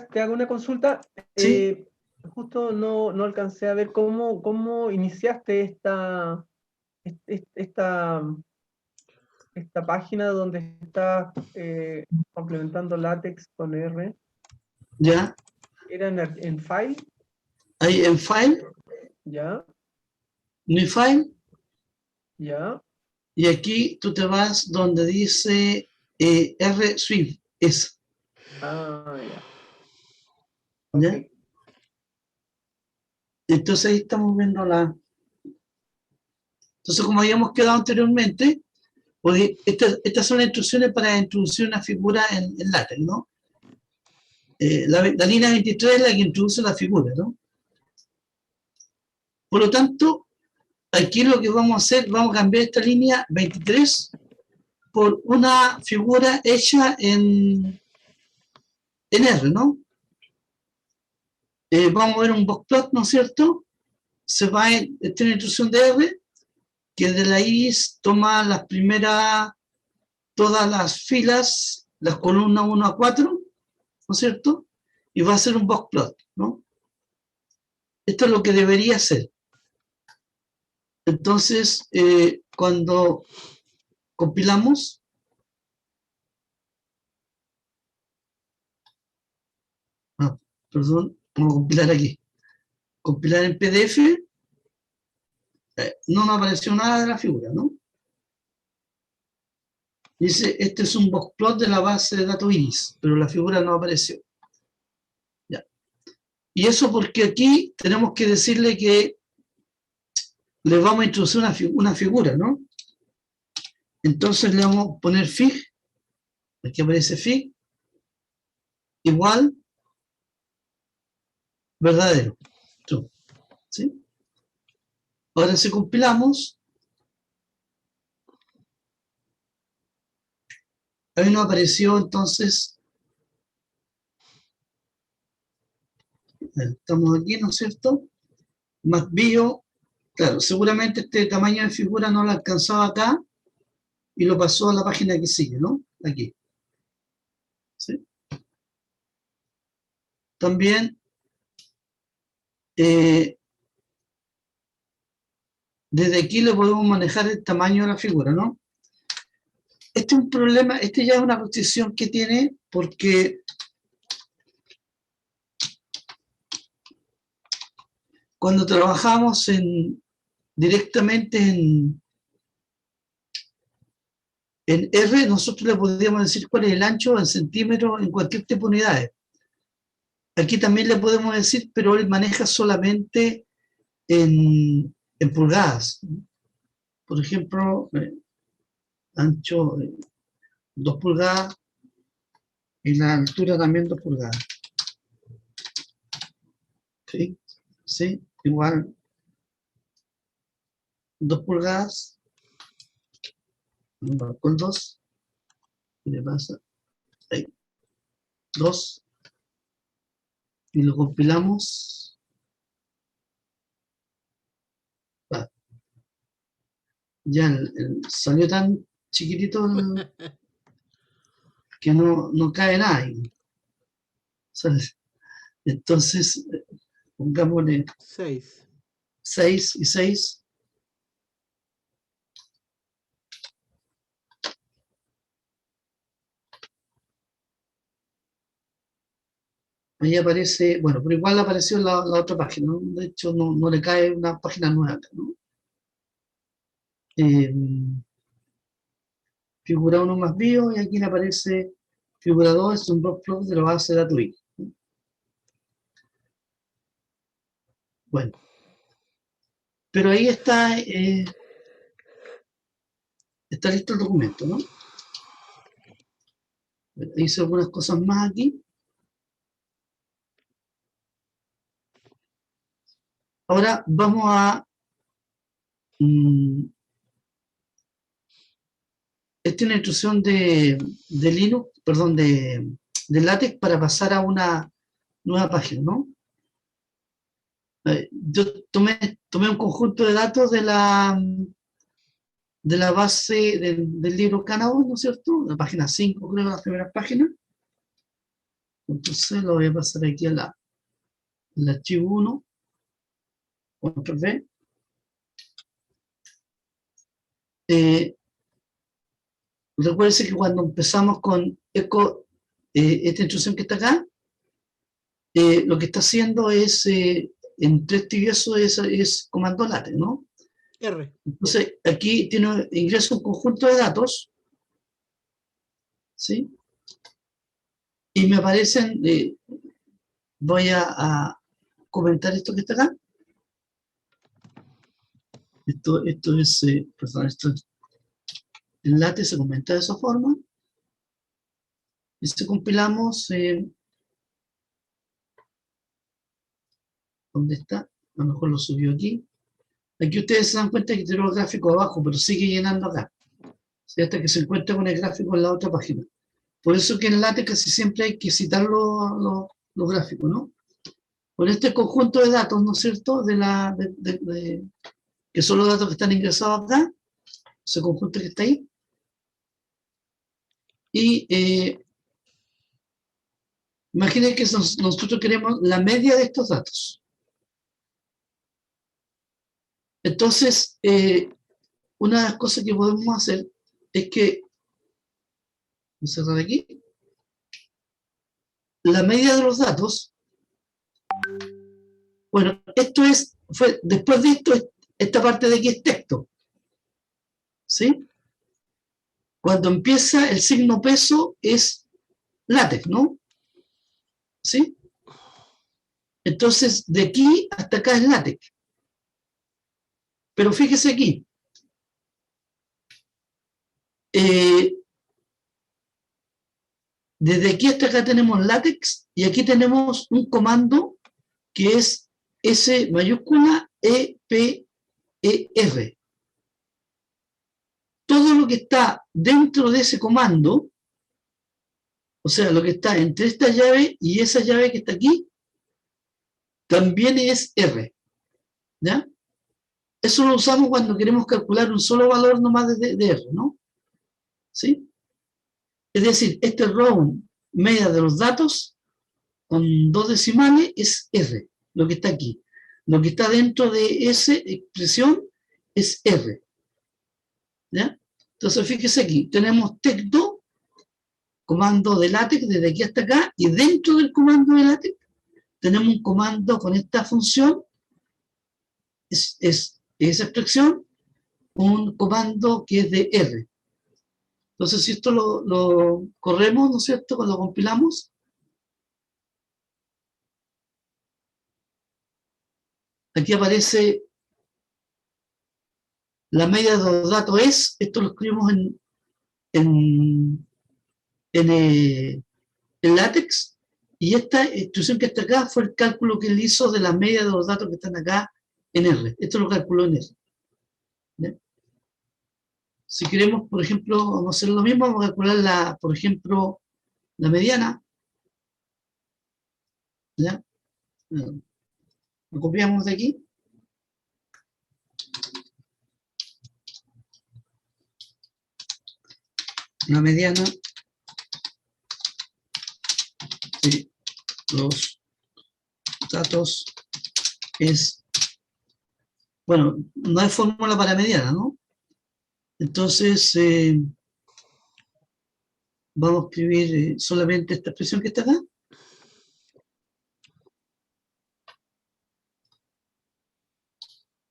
te hago una consulta. Sí, Justo no alcancé a ver cómo iniciaste esta, esta página donde estás complementando látex con R. ya. ¿Era en File? Ahí en File, ¿Ya? New File, ¿Ya? y aquí tú te vas donde dice R Swift, es, Ah, ya. Ok. ¿ya? Entonces ahí estamos viendo la... Entonces, como habíamos quedado anteriormente, pues estas son las instrucciones para introducir una figura en LaTeX, ¿no? La línea 23 es la que introduce la figura, ¿no? Por lo tanto, aquí lo que vamos a hacer, vamos a cambiar esta línea 23 por una figura hecha en R, ¿no? Vamos a ver un box plot, ¿no es cierto? Se va en esta instrucción de R, que de la iris toma las primeras, todas las filas, las columnas 1 a 4, ¿no es cierto? Y va a ser un box plot, ¿no? Esto es lo que debería ser. Entonces, cuando compilamos, ah, perdón, vamos a compilar aquí. Compilar en PDF, no nos apareció nada de la figura, ¿no? Dice, este es un boxplot de la base de datos iris, pero la figura no apareció. Ya. Y eso porque aquí tenemos que decirle que le vamos a introducir una figura, ¿no? Entonces le vamos a poner fig, aquí aparece fig, igual, verdadero. ¿Sí? Ahora si compilamos, ahí nos apareció entonces, estamos aquí, ¿no es cierto? Más bio, claro, seguramente este tamaño de figura no lo alcanzaba acá y lo pasó a la página que sigue, ¿no? Aquí. ¿Sí? También, desde aquí le podemos manejar el tamaño de la figura, ¿no? Este es un problema, este ya es una restricción que tiene porque cuando trabajamos directamente en R, nosotros le podríamos decir cuál es el ancho en centímetros en cualquier tipo de unidades. Aquí también le podemos decir, pero él maneja solamente en pulgadas. Por ejemplo, ancho 2 pulgadas y la altura también 2 pulgadas. ¿Sí? ¿Sí? Igual 2 pulgadas con 2. ¿Qué le pasa? Ahí. 2. Y lo compilamos. Ah, ya salió tan chiquitito que no cae nada ahí. ¿Sabes? Entonces, pongámosle 6. 6 y 6. Ahí aparece, bueno, pero igual apareció la otra página, ¿no? De hecho no le cae una página nueva, ¿no? Figura 1 más bio, y aquí le aparece figura 2, es un block de la base de datos. Bueno, pero ahí está listo el documento, ¿no? Hice algunas cosas más aquí. Ahora vamos a... esta es una instrucción de Linux, perdón, de LaTeX para pasar a una nueva página, ¿no? Yo tomé un conjunto de datos de la base del libro Canvas, ¿no es cierto? La página 5, creo, las primeras páginas. Entonces lo voy a pasar aquí al archivo 1, control V. Recuerden que cuando empezamos con eco, esta instrucción que está acá, lo que está haciendo es, en tres tibiosos es comando late, ¿no? R. Entonces, aquí ingreso un conjunto de datos, ¿sí? Y me aparecen, voy a comentar esto que está acá. Esto es, perdón, esto es, el late se comenta de esa forma. Y si compilamos, ¿dónde está? A lo mejor lo subió aquí. Aquí ustedes se dan cuenta que tengo el gráfico abajo, pero sigue llenando acá. ¿Sí? Hasta que se encuentra con el gráfico en la otra página. Por eso que en LaTeX casi siempre hay que citar los gráficos, ¿no? Con este conjunto de datos, ¿no es cierto? Que son los datos que están ingresados acá, ese conjunto que está ahí. Y imaginen que nosotros queremos la media de estos datos. Entonces, una de las cosas que podemos hacer es que, voy a cerrar aquí, la media de los datos, bueno, después de esto, esta parte de aquí es texto, ¿sí? Cuando empieza el signo peso es LaTeX, ¿no? ¿Sí? Entonces, de aquí hasta acá es LaTeX. Pero fíjese aquí, desde aquí hasta acá tenemos LaTeX y aquí tenemos un comando que es S mayúscula EPER. Todo lo que está dentro de ese comando, o sea, lo que está entre esta llave y esa llave que está aquí, también es R. ¿Ya? Eso lo usamos cuando queremos calcular un solo valor nomás de R, ¿no? ¿Sí? Es decir, este round media de los datos con 2 decimales es R, lo que está aquí. Lo que está dentro de esa expresión es R. ¿Ya? Entonces, fíjese aquí, tenemos texto, comando de LaTeX desde aquí hasta acá, y dentro del comando de LaTeX tenemos un comando con esta función, esa expresión, un comando que es de R. Entonces, si esto lo corremos, ¿no es cierto?, cuando lo compilamos, aquí aparece la media de los datos esto lo escribimos en LaTeX, y esta instrucción que está acá fue el cálculo que él hizo de la media de los datos que están acá en R. Esto lo calculó en R. ¿Ya? Si queremos, por ejemplo, vamos a hacer lo mismo, vamos a calcular, por ejemplo, la mediana. ¿Ya? Lo copiamos de aquí. La mediana de los datos es, bueno, no hay fórmula para mediana, ¿no? Entonces, vamos a escribir solamente esta expresión que está acá.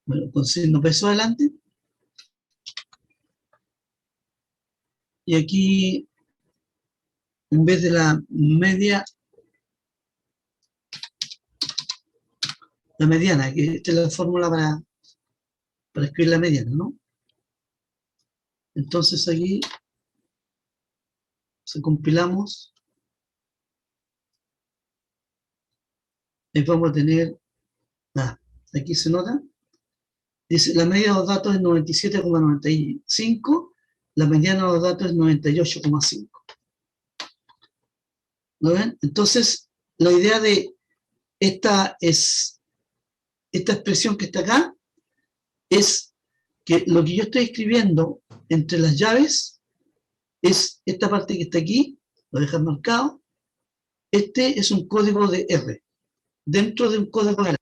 Bueno, con signo peso adelante. Y aquí, en vez de la media, la mediana, que esta es la fórmula para escribir la mediana, ¿no? Entonces aquí, si compilamos, vamos a tener, nada, aquí se nota, dice, la media de los datos es 97,95, la mediana de los datos es 98,5. ¿Lo ven? Entonces, la idea de esta expresión que está acá es que lo que yo estoy escribiendo entre las llaves es esta parte que está aquí, lo dejan marcado, Este es un código de R, dentro de un código de R.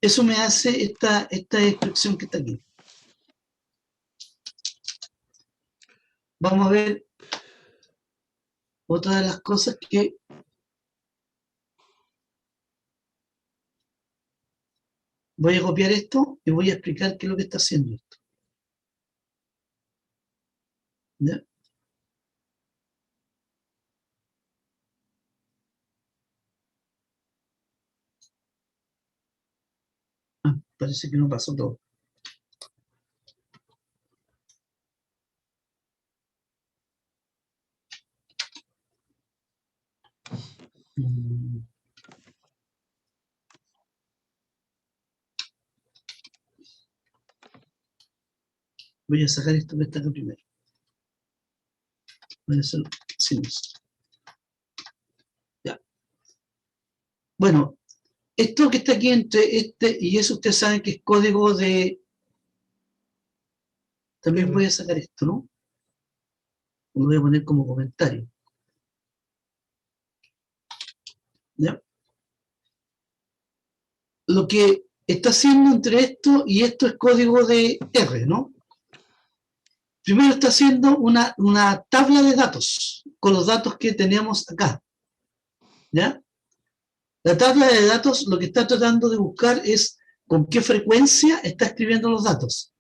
Eso me hace esta expresión que está aquí. Vamos a ver otra de las cosas que voy a copiar esto y voy a explicar qué es lo que está haciendo esto. ¿Ya? Ah, parece que no pasó todo. Voy a sacar esto que está acá primero. Voy a hacerlo sin eso. Ya. Bueno, esto que está aquí entre este y eso, ustedes saben que es código de... También voy a sacar esto, ¿no? Lo voy a poner como comentario. ¿Ya? Lo que está haciendo entre esto y esto es código de R, ¿no? Primero está haciendo una tabla de datos, con los datos que tenemos acá. ¿Ya? La tabla de datos lo que está tratando de buscar es con qué frecuencia está escribiendo los datos.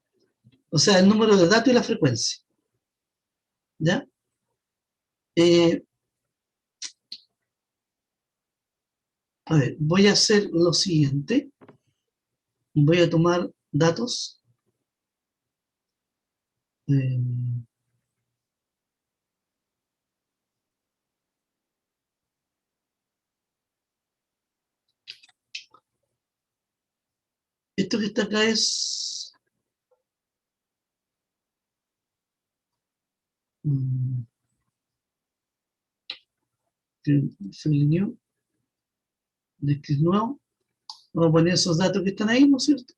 O sea, el número de datos y la frecuencia. ¿Ya? A ver, voy a hacer lo siguiente. Voy a tomar datos. Esto que está acá es... New, de script nuevo. Vamos a poner esos datos que están ahí, ¿no es cierto?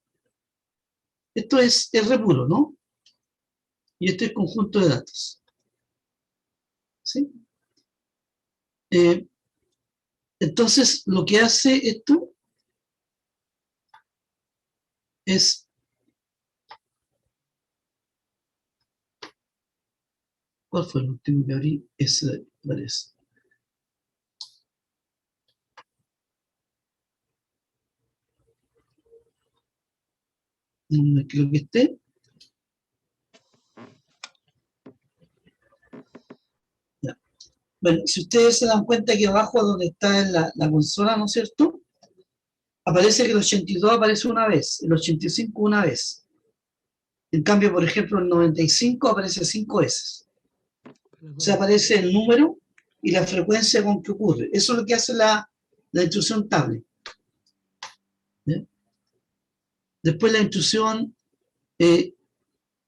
Esto es R puro, ¿no? Y este es conjunto de datos. ¿Sí? Entonces, lo que hace esto es... ¿Cuál fue el último que abrí? Ese parece. No creo que esté. Ya. Bueno, si ustedes se dan cuenta que abajo donde está la consola, ¿no es cierto? Aparece que el 82 aparece una vez, el 85 una vez. En cambio, por ejemplo, el 95 aparece 5 veces. O sea, aparece el número y la frecuencia con que ocurre. Eso es lo que hace la instrucción table. ¿Sí? Después la instrucción,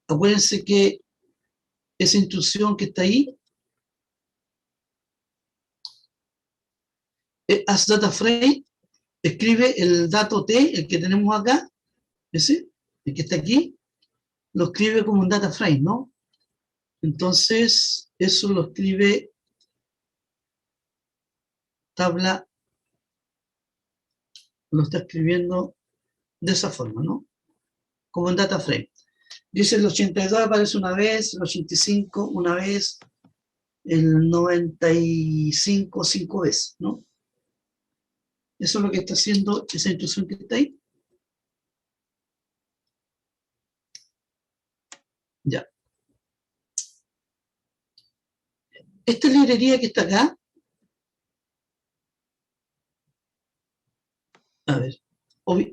acuérdense que esa instrucción que está ahí, as data frame, escribe el dato T, el que tenemos acá, ese, el que está aquí, lo escribe como un data frame, ¿no? Entonces, eso lo escribe tabla, lo está escribiendo de esa forma, ¿no? Como en data frame. Dice el 82 aparece una vez, el 85 una vez, el 95 5 veces, ¿no? Eso es lo que está haciendo esa instrucción que está ahí. Ya. Esta librería que está acá, a ver,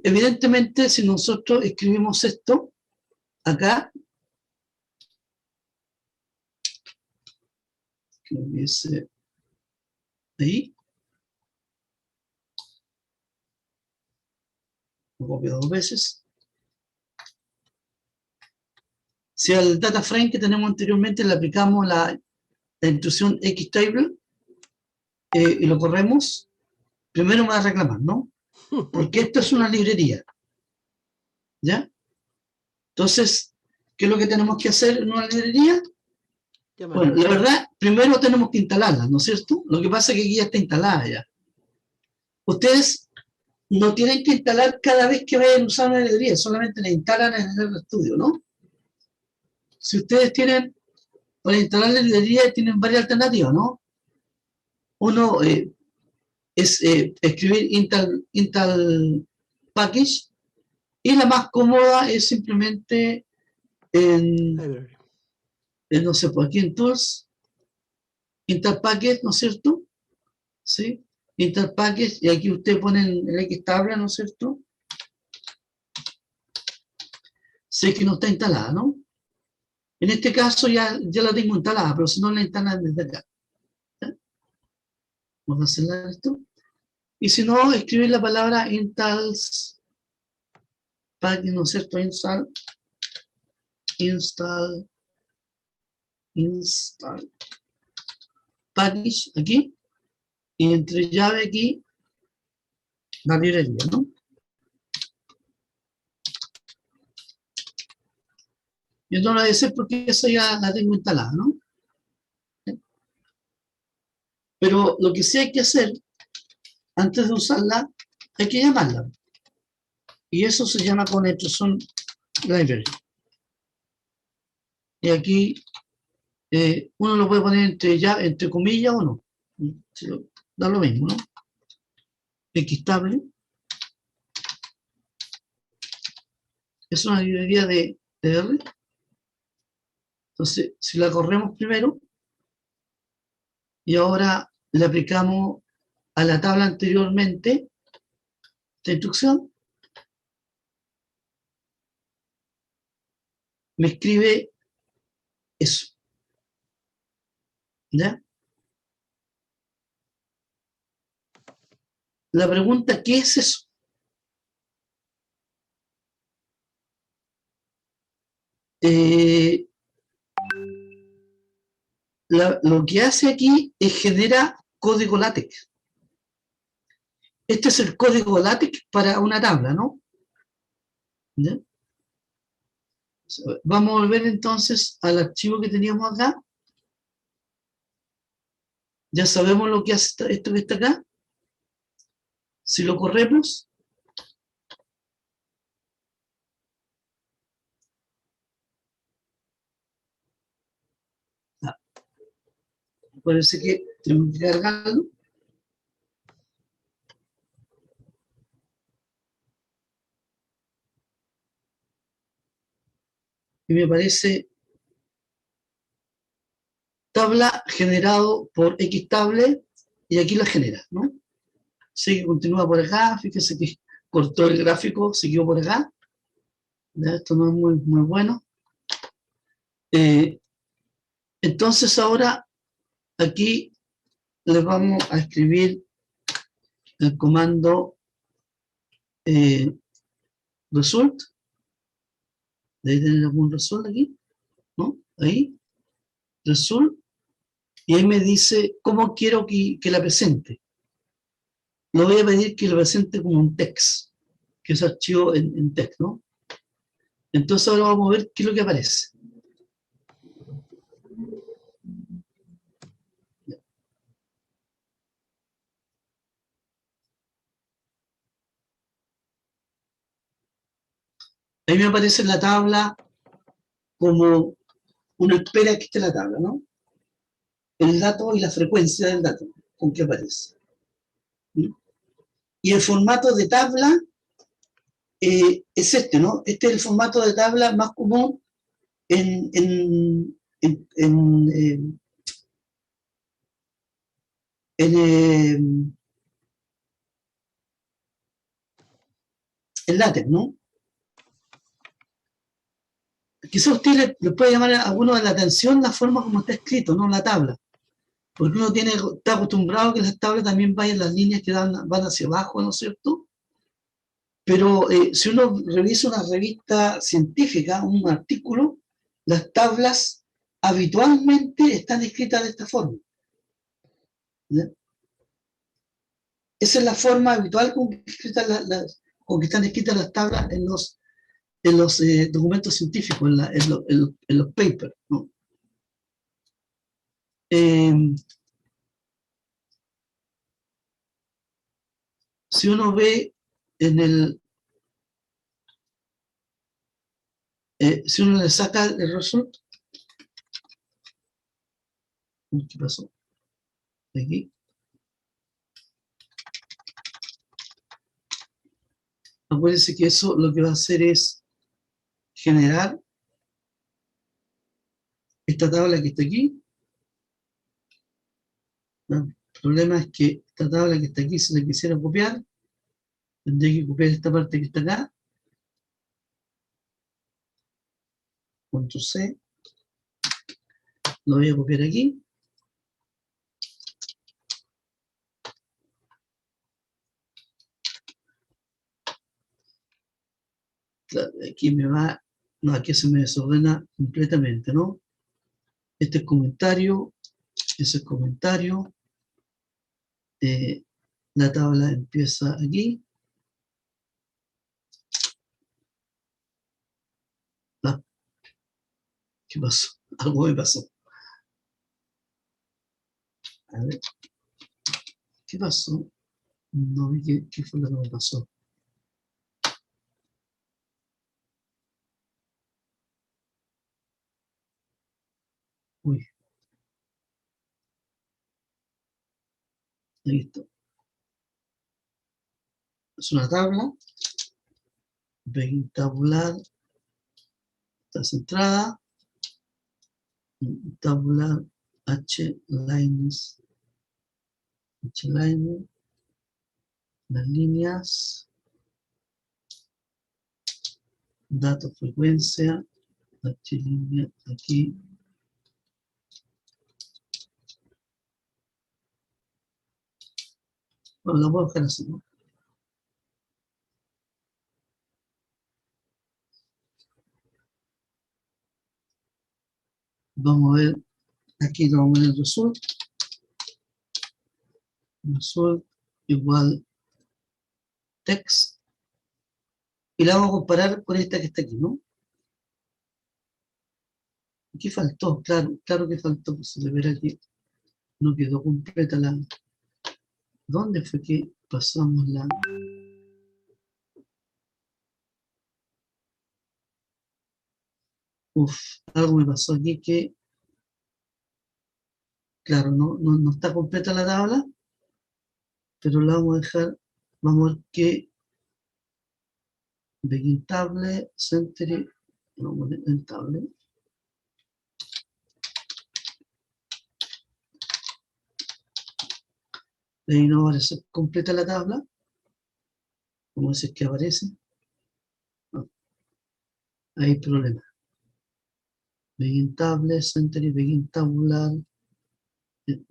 evidentemente si nosotros escribimos esto acá, que hubiese ahí, lo copio 2 veces. Si al data frame que tenemos anteriormente le aplicamos la instrucción xtable y lo corremos, primero me va a reclamar, ¿no? Porque esto es una librería. ¿Ya? Entonces, ¿qué es lo que tenemos que hacer en una librería? Bueno, la verdad, primero tenemos que instalarla, ¿no es cierto? Lo que pasa es que aquí ya está instalada ya. Ustedes no tienen que instalar cada vez que vayan a usar una librería, solamente la instalan en el RStudio, ¿no? Si ustedes tienen, para instalar la librería, tienen varias alternativas, ¿no? Uno es escribir install package, y la más cómoda es simplemente no sé, por aquí en Tools, install package, ¿no es cierto? ¿Sí? Install package, y aquí ustedes ponen el X tabla, ¿no es cierto? Sé que no está instalada, ¿no? En este caso ya la tengo instalada, pero si no la instalan desde acá. ¿Sí? Vamos a cancelar esto. Y si no, escribir la palabra installs package, ¿no es cierto? Install package aquí, y entre llave aquí, la librería, ¿no? Yo no la voy a hacer porque esa ya la tengo instalada, ¿no? Pero lo que sí hay que hacer, antes de usarla, hay que llamarla. Y eso se llama con extensión library. Y aquí uno lo puede poner entre comillas o no. Da lo mismo, ¿no? Xtable. Es una librería de R. Entonces, si la corremos primero, y ahora le aplicamos a la tabla anteriormente, esta instrucción, me escribe eso. ¿Ya? La pregunta, ¿qué es eso? Lo que hace aquí es genera código LaTeX. Este es el código LaTeX para una tabla, ¿no? ¿Ya? Vamos a volver entonces al archivo que teníamos acá. Ya sabemos lo que hace esto que está acá. Si lo corremos, parece que tenemos que cargarlo. Y me parece tabla generado por Xtable, y aquí la genera, ¿no? Así que continúa por acá, fíjese que cortó el gráfico, siguió por acá. ¿Ya? Esto no es muy bueno. Entonces ahora aquí les vamos a escribir el comando result. Debe tener algún result aquí, ¿no? Ahí, result, y ahí me dice cómo quiero que la presente. Lo voy a pedir que lo presente como un text, que es archivo en text, ¿no? Entonces ahora vamos a ver qué es lo que aparece. Ahí me aparece en la tabla como uno espera que esté la tabla, ¿no? El dato y la frecuencia del dato, con que aparece. ¿Sí? Y el formato de tabla es este, ¿no? Este es el formato de tabla más común en LaTeX, ¿no? Quizá usted le puede llamar a alguno de la atención la forma como está escrito, ¿no? La tabla. Porque uno está acostumbrado a que las tablas también vayan las líneas que van hacia abajo, ¿no es cierto? Pero si uno revisa una revista científica, un artículo, las tablas habitualmente están escritas de esta forma. ¿Ya? Esa es la forma habitual con que están escritas las tablas en los documentos científicos, en los papers, ¿no? si uno ve en el, si uno le saca el result, ¿qué pasó? Aquí. Acuérdense que eso lo que va a hacer es generar esta tabla que está aquí. ¿No? El problema es que esta tabla que está aquí, si la quisiera copiar, tendría que copiar esta parte que está acá. Control C. Lo voy a copiar aquí. Claro, aquí me va, no, aquí se me desordena completamente, ¿no? Este es comentario, ese es comentario. La tabla empieza aquí. Ah, ¿qué pasó? Algo me pasó. A ver, ¿qué pasó? No vi qué fue lo que me pasó. Uy, ahí está. Es una tabla. Begin tabular. Está centrada. Tabular H-lines. H-line. Las líneas. Dato frecuencia. H-línea aquí. Bueno, lo voy a dejar así, ¿no? Vamos a ver, aquí lo vamos a ver el result. Result igual text. Y la vamos a comparar con esta que está aquí, ¿no? Aquí faltó, claro que faltó, pues se le verá que no quedó completa la... ¿Dónde fue que pasamos la...? Uf, algo me pasó aquí que... Claro, no está completa la tabla, pero la vamos a dejar, vamos a ver que... Begin table, century, vamos a poner en table. De ahí no aparece completa la tabla, como es que aparece. No, hay problema. Begin table, century, begin tabular,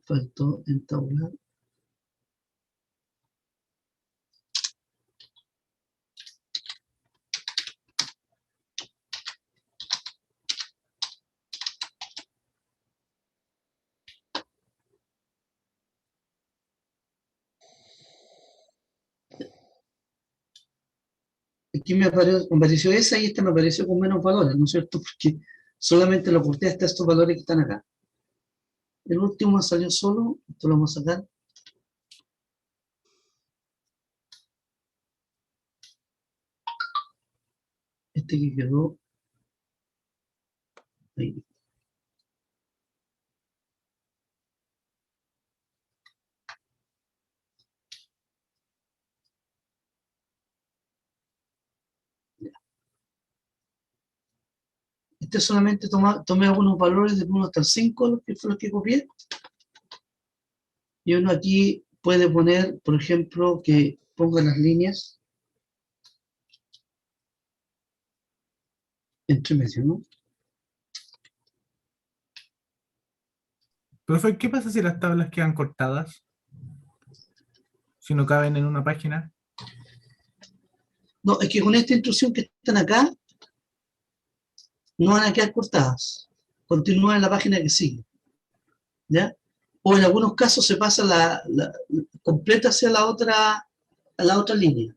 faltó en tabular. Aquí me apareció esa y esta me apareció con menos valores, ¿no es cierto? Porque solamente lo corté hasta estos valores que están acá. El último salió solo, esto lo vamos a sacar. Este que quedó ahí. Este solamente tomé algunos valores del 1 hasta el 5, que fue los que copié. Y uno aquí puede poner, por ejemplo, que ponga las líneas entre medio, ¿no? Profe, ¿qué pasa si las tablas quedan cortadas? Si no caben en una página. No, es que con esta instrucción que están acá, no van a quedar cortadas. Continúan en la página que sigue. ¿Ya? O en algunos casos se pasa la completa hacia a la otra línea.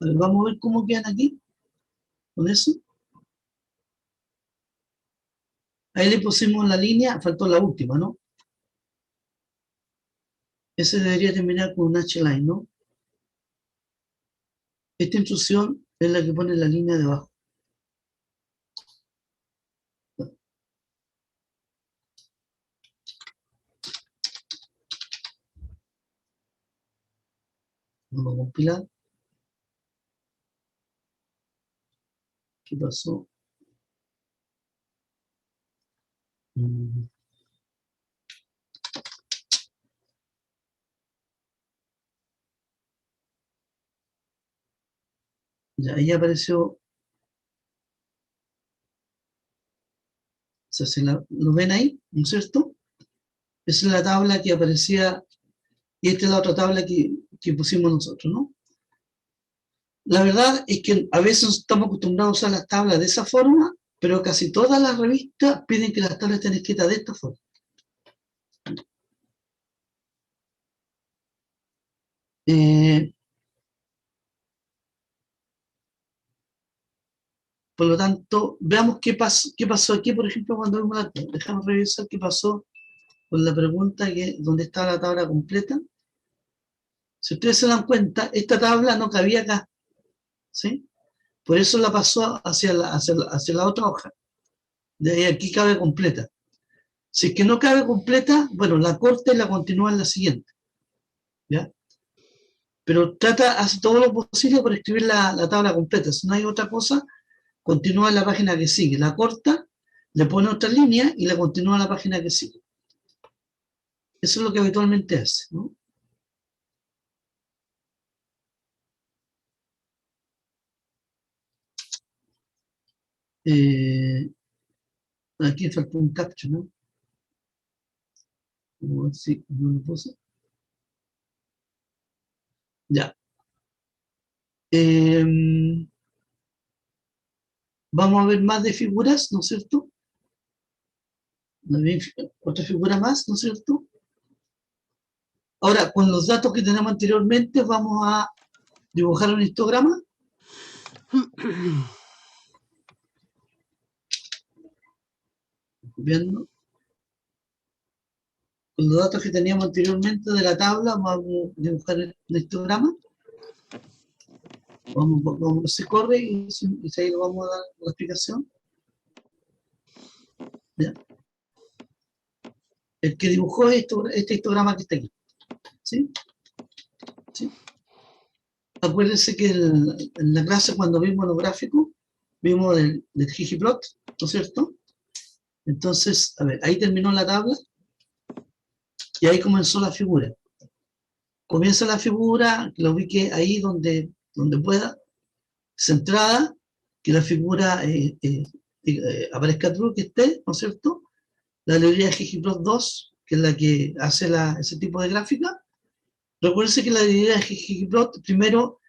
A ver, vamos a ver cómo quedan aquí con eso. Ahí le pusimos la línea, faltó la última, ¿no? Ese debería terminar con un H-line, ¿no? Esta instrucción es la que pone la línea de abajo. Vamos a compilar. ¿Qué pasó? Ya, ahí apareció. O sea, ¿lo ven ahí? ¿No es cierto? Esa es la tabla que aparecía, y esta es la otra tabla que pusimos nosotros, ¿no? La verdad es que a veces estamos acostumbrados a usar las tablas de esa forma, pero casi todas las revistas piden que las tablas estén escritas de esta forma. Por lo tanto, veamos qué pasó aquí, por ejemplo, cuando vimos la tabla. Déjame revisar qué pasó con la pregunta donde está la tabla completa. Si ustedes se dan cuenta, esta tabla no cabía acá, ¿sí? Por eso la pasó hacia la otra hoja. De ahí aquí cabe completa. Si es que no cabe completa, bueno, la corta y la continúa en la siguiente, ¿ya? Pero hace todo lo posible por escribir la tabla completa. Si no hay otra cosa, continúa en la página que sigue. La corta, le pone otra línea y la continúa en la página que sigue. Eso es lo que habitualmente hace, ¿no? Aquí faltó un captcha, ¿no? Sí, no lo puse. Ya. Vamos a ver más de figuras, ¿no es cierto? Otra figura más, ¿no es cierto? Ahora, con los datos que tenemos anteriormente, vamos a dibujar un histograma. Viendo. Con los datos que teníamos anteriormente de la tabla, vamos a dibujar un histograma. Se corre y ahí lo vamos a dar la explicación. ¿Ya? El que dibujó este histograma que está aquí. ¿Sí? ¿Sí? Acuérdense que en la clase cuando vimos los gráficos, vimos del ggplot, ¿no es cierto? Entonces, a ver, ahí terminó la tabla y ahí comenzó la figura. Comienza la figura, que la ubique ahí donde pueda, centrada, que la figura aparezca true, que esté, ¿no es cierto? La librería ggplot 2, que es la que hace ese tipo de gráfica. Recuérdense que la librería ggplot, primero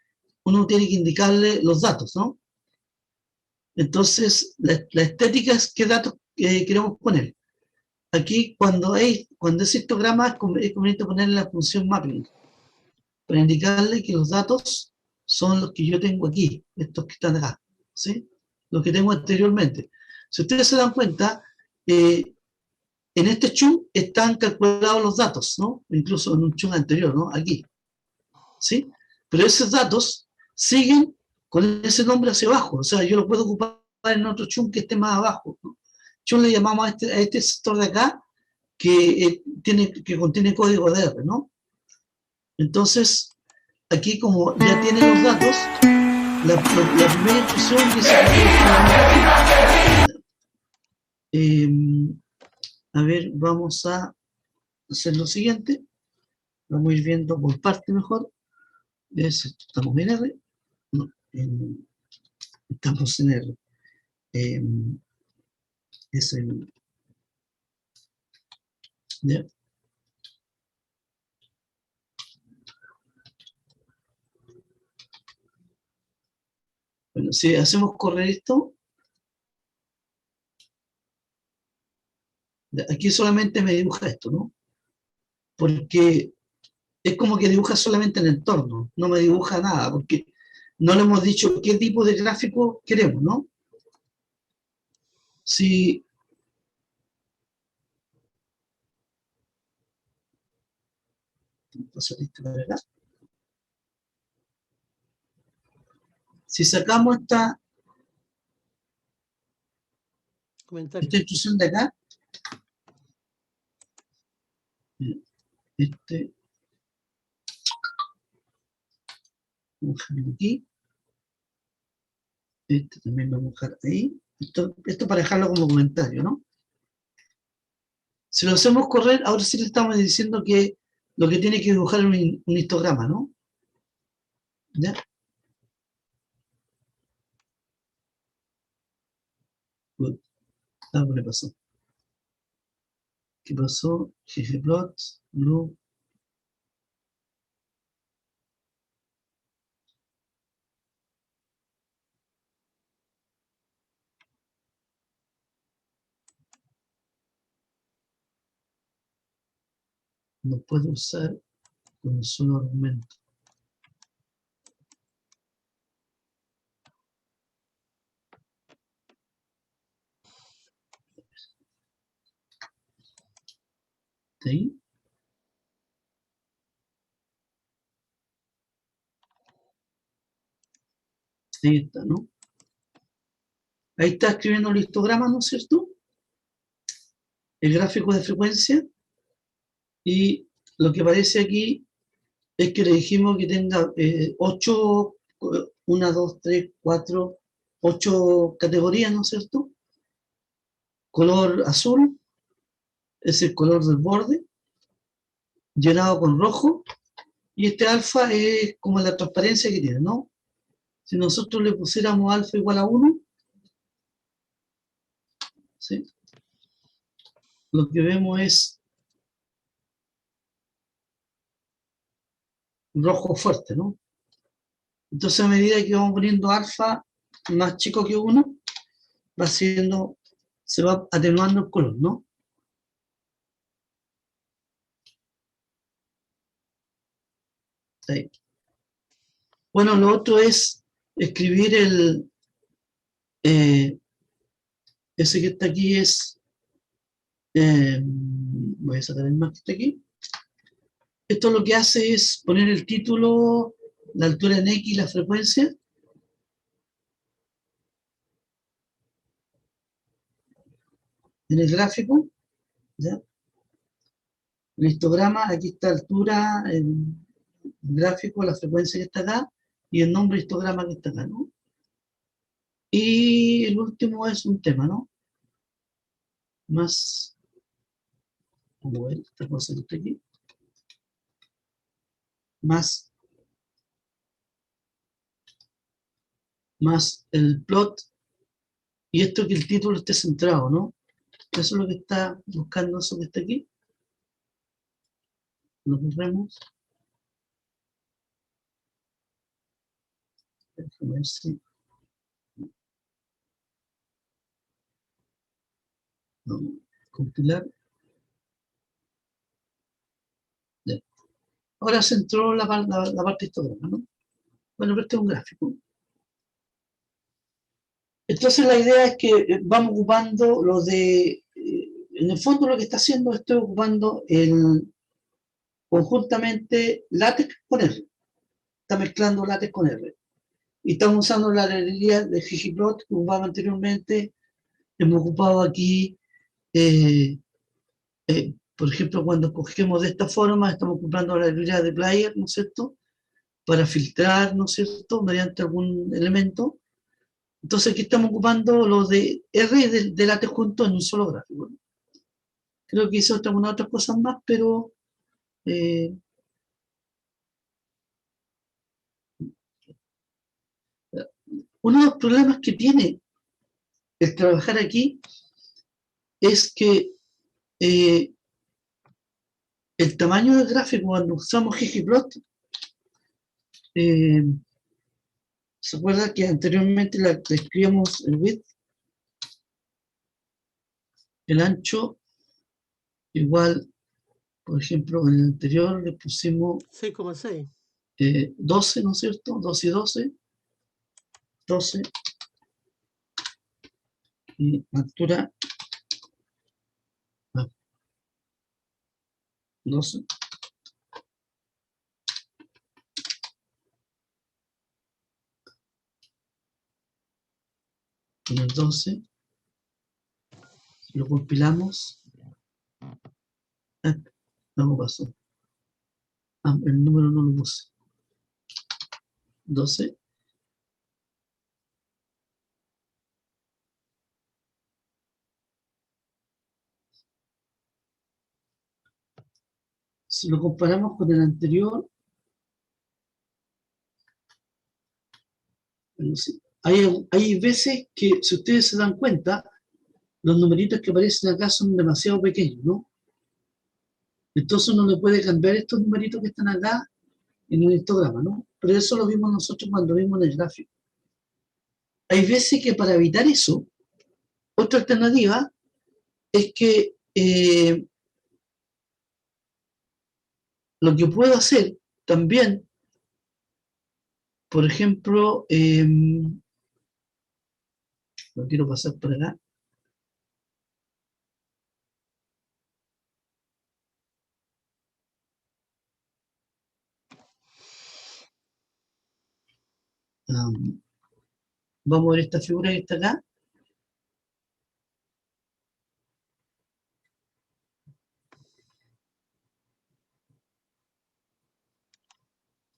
uno tiene que indicarle los datos, ¿no? Entonces, la estética es qué datos queremos poner. Aquí, cuando es histograma, es conveniente ponerle la función mapping, para indicarle que los datos son los que yo tengo aquí, estos que están acá, ¿sí? Los que tengo anteriormente. Si ustedes se dan cuenta, en este chunk están calculados los datos, ¿no? Incluso en un chunk anterior, ¿no? Aquí, ¿sí? Pero esos datos siguen con ese nombre hacia abajo, o sea, yo lo puedo ocupar en otro chunk que esté más abajo, ¿no? Chunk le llamamos a este sector de acá que contiene código de R, ¿no? Entonces, aquí como ya tiene los datos, la primera instrucción dice que a ver, vamos a hacer lo siguiente. Vamos a ir viendo por parte mejor. Estamos en R. No, estamos en R. ¿Ya? Bueno, si hacemos correr esto, aquí solamente me dibuja esto, ¿no? Porque es como que dibuja solamente el entorno, no me dibuja nada, porque no le hemos dicho qué tipo de gráfico queremos, ¿no? Si pasar esto para acá. Si sacamos esta Comentario. instrucción de acá, vamos a dejarlo aquí, también lo vamos a dejar ahí, esto para dejarlo como comentario, ¿no? Si lo hacemos correr, ahora sí le estamos diciendo que lo que tiene que dibujar es un histograma, ¿no? ¿Ya? Uy, algo le pasó. ¿Qué pasó? ggplot, blue. No puedo usar con un solo argumento. ¿Ahí? Ahí está, ¿no? Ahí está escribiendo el histograma, ¿no es cierto? El gráfico de frecuencia. Y lo que aparece aquí es que le dijimos que tenga 8, 1, 2, 3, 4, 8 categorías, ¿no es cierto? Color azul es el color del borde, llenado con rojo, y este alfa es como la transparencia que tiene, ¿no? Si nosotros le pusiéramos alfa igual a 1, ¿sí? Lo que vemos es rojo fuerte, ¿no? Entonces, a medida que vamos poniendo alfa más chico que 1, se va atenuando el color, ¿no? Ahí. Bueno, lo otro es escribir ese que está aquí es, voy a sacar el más que está aquí. Esto lo que hace es poner el título, la altura en X, la frecuencia. En el gráfico, ¿ya? El histograma, aquí está altura, el gráfico, la frecuencia que está acá, y el nombre histograma que está acá, ¿no? Y el último es un tema, ¿no? Más, vamos a ver esta cosa que está aquí. Más el plot, y esto que el título esté centrado, ¿no? Eso es lo que está buscando, eso que está aquí. Lo borremos. Déjame ver si... No, compilar. Ya. Ahora se entró la parte histográfica, ¿no? Bueno, pero este es un gráfico. Entonces la idea es que vamos ocupando lo de... en el fondo lo que está haciendo, estoy ocupando conjuntamente látex con R. Está mezclando látex con R. Y estamos usando la librería de ggplot que ocupaba anteriormente. Hemos ocupado aquí, por ejemplo, cuando escogemos de esta forma, estamos ocupando la librería de player, ¿no es cierto? Para filtrar, ¿no es cierto? Mediante algún elemento. Entonces aquí estamos ocupando lo de R y de látex juntos en un solo gráfico, ¿no? Creo que hizo algunas otras cosas más, pero uno de los problemas que tiene el trabajar aquí es que el tamaño del gráfico cuando usamos ggplot, ¿se acuerda que anteriormente le escribíamos el width, el ancho, igual, por ejemplo, en el anterior le pusimos 6,6. 12, ¿no es cierto? 12 y 12. 12. Y altura 12. con el 12. Lo compilamos. No pasó. El número no lo puse. 12. Si lo comparamos con el anterior, bueno, sí, hay veces que, si ustedes se dan cuenta, los numeritos que aparecen acá son demasiado pequeños, ¿no? Entonces uno le puede cambiar estos numeritos que están acá en un histograma, ¿no? Pero eso lo vimos nosotros cuando vimos en el gráfico. Hay veces que para evitar eso, otra alternativa es que lo que puedo hacer también, por ejemplo, lo quiero pasar por acá. Vamos a ver esta figura que está acá.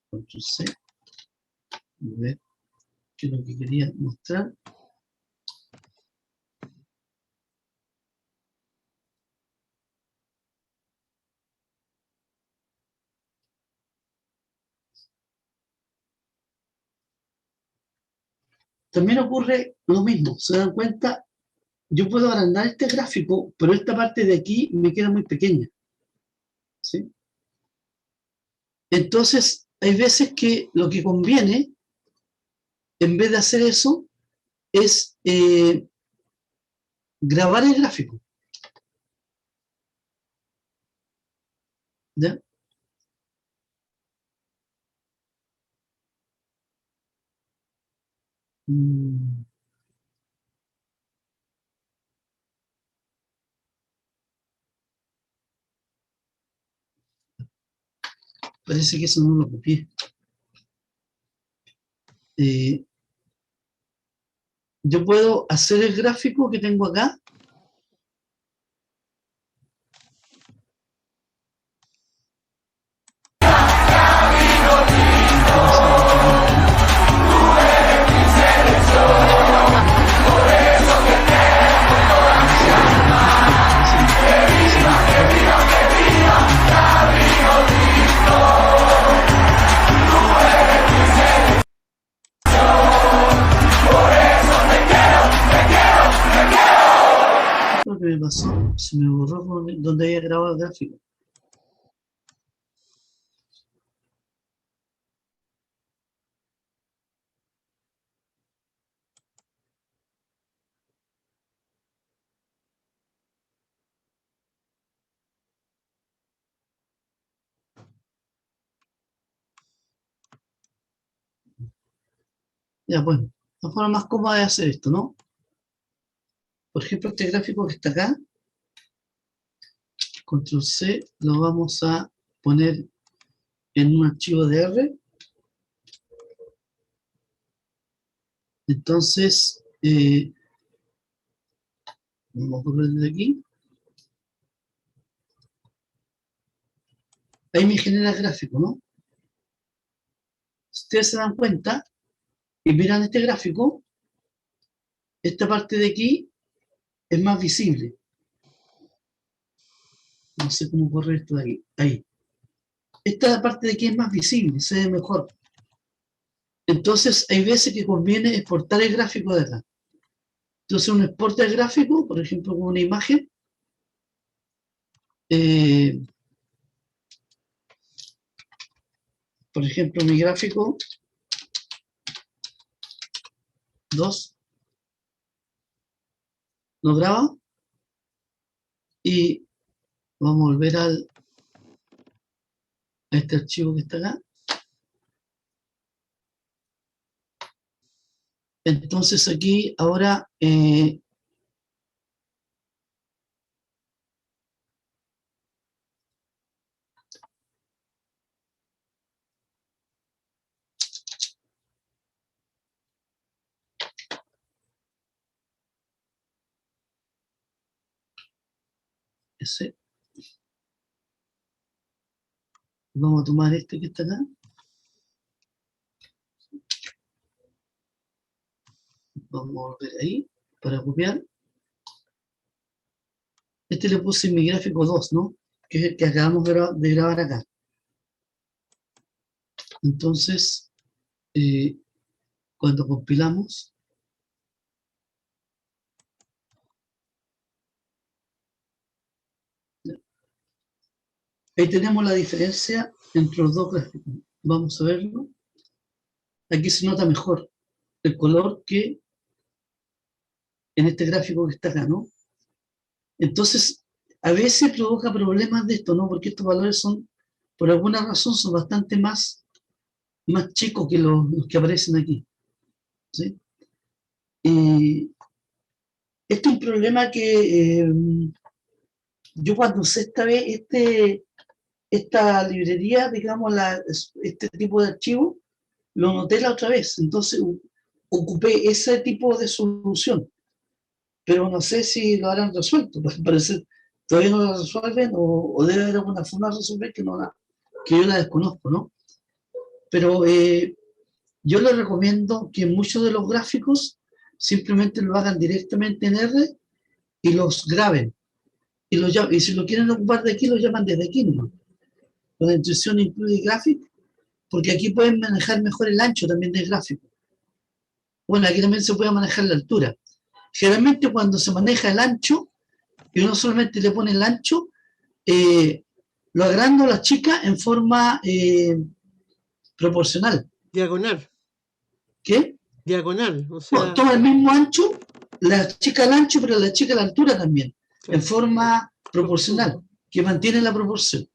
Control C. A ver qué es lo que quería mostrar. También ocurre lo mismo, se dan cuenta, yo puedo agrandar este gráfico, pero esta parte de aquí me queda muy pequeña, ¿sí? Entonces, hay veces que lo que conviene, en vez de hacer eso, es grabar el gráfico, ¿ya? Parece que eso no lo copié. Yo puedo hacer el gráfico que tengo acá. Lo que me pasó, se me borró donde había grabado el gráfico. Ya, bueno, la forma más cómoda de hacer esto, ¿no? Por ejemplo, este gráfico que está acá, Control C, lo vamos a poner en un archivo de R. Entonces, vamos a poner desde aquí. Ahí me genera el gráfico, ¿no? Si ustedes se dan cuenta y miran este gráfico, esta parte de aquí es más visible. No sé cómo correr esto de aquí. Ahí. Esta parte de aquí es más visible, se ve mejor. Entonces, hay veces que conviene exportar el gráfico de acá. Entonces, uno exporta el gráfico, por ejemplo, con una imagen. Por ejemplo, mi gráfico 2 lo graba y vamos a volver a este archivo que está acá. Entonces aquí ahora ese. Vamos a tomar este que está acá. Vamos a volver ahí para copiar. Este le puse en mi gráfico 2, ¿no? Que es el que acabamos de grabar acá. Entonces, cuando compilamos, ahí tenemos la diferencia entre los dos gráficos. Vamos a verlo. Aquí se nota mejor el color que en este gráfico que está acá, ¿no? Entonces, a veces provoca problemas de esto, ¿no? Porque estos valores son, por alguna razón, son bastante más chicos que los que aparecen aquí, ¿sí? Este es un problema que yo cuando usé esta vez esta librería, digamos, este tipo de archivo, lo noté la otra vez, entonces ocupé ese tipo de solución, pero no sé si lo habrán resuelto, parece todavía no lo resuelven o debe haber alguna forma de resolver que yo la desconozco, ¿no? Pero yo les recomiendo que muchos de los gráficos simplemente lo hagan directamente en R y los graben. Y si lo quieren ocupar de aquí, lo llaman desde aquí mismo. Con la instrucción include graphic, porque aquí pueden manejar mejor el ancho también del gráfico. Bueno, aquí también se puede manejar la altura. Generalmente cuando se maneja el ancho, y uno solamente le pone el ancho, lo agrando a la chica en forma proporcional. Diagonal. ¿Qué? Diagonal, o sea. Toma el mismo ancho, la chica al ancho, pero la chica a la altura también, Claro. en forma proporcional, que mantiene la proporción.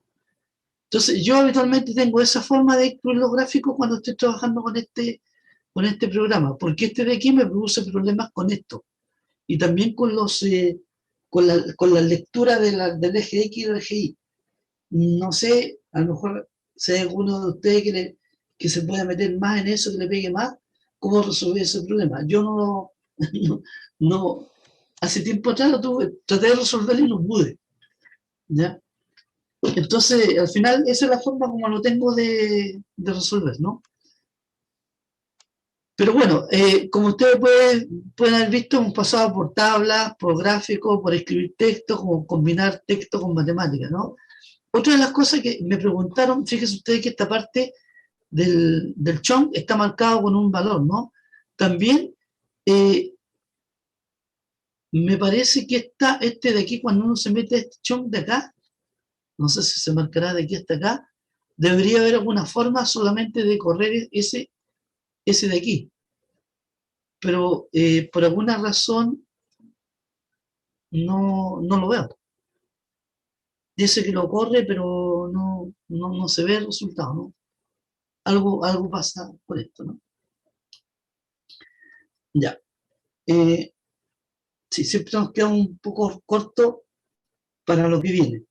Entonces, yo habitualmente tengo esa forma de incluir los gráficos cuando estoy trabajando con este programa, porque este de aquí me produce problemas con esto, y también con con la lectura del eje X y del eje Y. No sé, a lo mejor si hay alguno de ustedes que se pueda meter más en eso, que le pegue más, cómo resolver ese problema. Yo no hace tiempo atrás traté de resolverlo y no pude, ¿ya? Entonces, al final, esa es la forma como lo tengo de resolver, ¿no? Pero bueno, como ustedes pueden haber visto, hemos pasado por tablas, por gráficos, por escribir texto, como combinar texto con matemáticas, ¿no? Otra de las cosas que me preguntaron, fíjense ustedes que esta parte del chunk está marcado con un valor, ¿no? También me parece que este de aquí, cuando uno se mete este chunk de acá, no sé si se marcará de aquí hasta acá, debería haber alguna forma solamente de correr ese de aquí. Pero por alguna razón no lo veo. Dice que lo corre, pero no se ve el resultado, ¿no? Algo pasa con esto, ¿no? Ya. Sí, siempre nos queda un poco corto para lo que viene.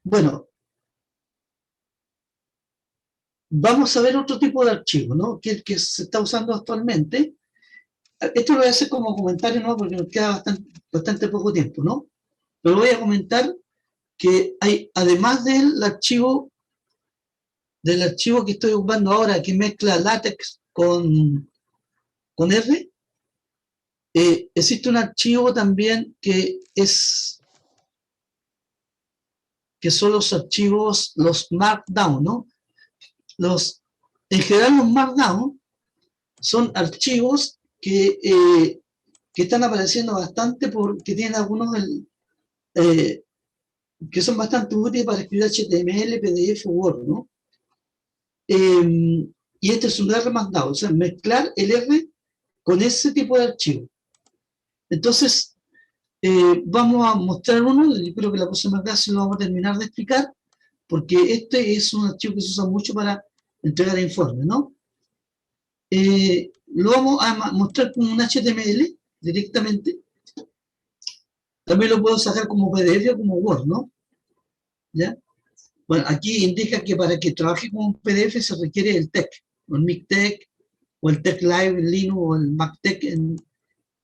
Bueno, vamos a ver otro tipo de archivo, ¿no? Que se está usando actualmente. Esto lo voy a hacer como comentario, ¿no? Porque nos queda bastante poco tiempo, ¿no? Pero voy a comentar que hay, además del archivo que estoy ocupando ahora, que mezcla LaTeX con R, existe un archivo también que son los archivos, los Markdown, ¿no? En general los Markdown son archivos que están apareciendo bastante porque tienen algunos que son bastante útiles para escribir HTML, PDF o Word, ¿no? Y este es un R Markdown, o sea, mezclar el R con ese tipo de archivo. Entonces, vamos a mostrar uno, yo creo que la próxima clase lo vamos a terminar de explicar, porque este es un archivo que se usa mucho para entregar informes, ¿no? Lo vamos a mostrar como un HTML directamente. También lo puedo sacar como PDF o como Word, ¿no? ¿Ya? Bueno, aquí indica que para que trabaje como un PDF se requiere el TeX, o el MikTeX, o el TeX Live en Linux, o el MacTeX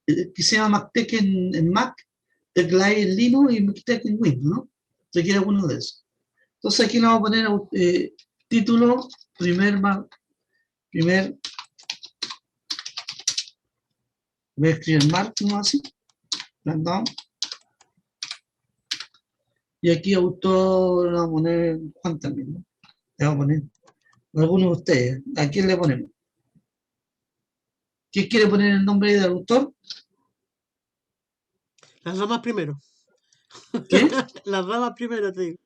que se llama MacTeX en Mac, Teclai en Linux y Mixtec en Windows, ¿no? Requiere alguno de esos. Entonces aquí le vamos a poner título, voy a escribir Markdown así, Markdown. Y aquí autor, vamos a poner Juan también, ¿no? Le vamos a poner algunos de ustedes. ¿A quién le ponemos? ¿Quién quiere poner el nombre del autor? Las damas primero. ¿Qué? Las damas primero, te digo.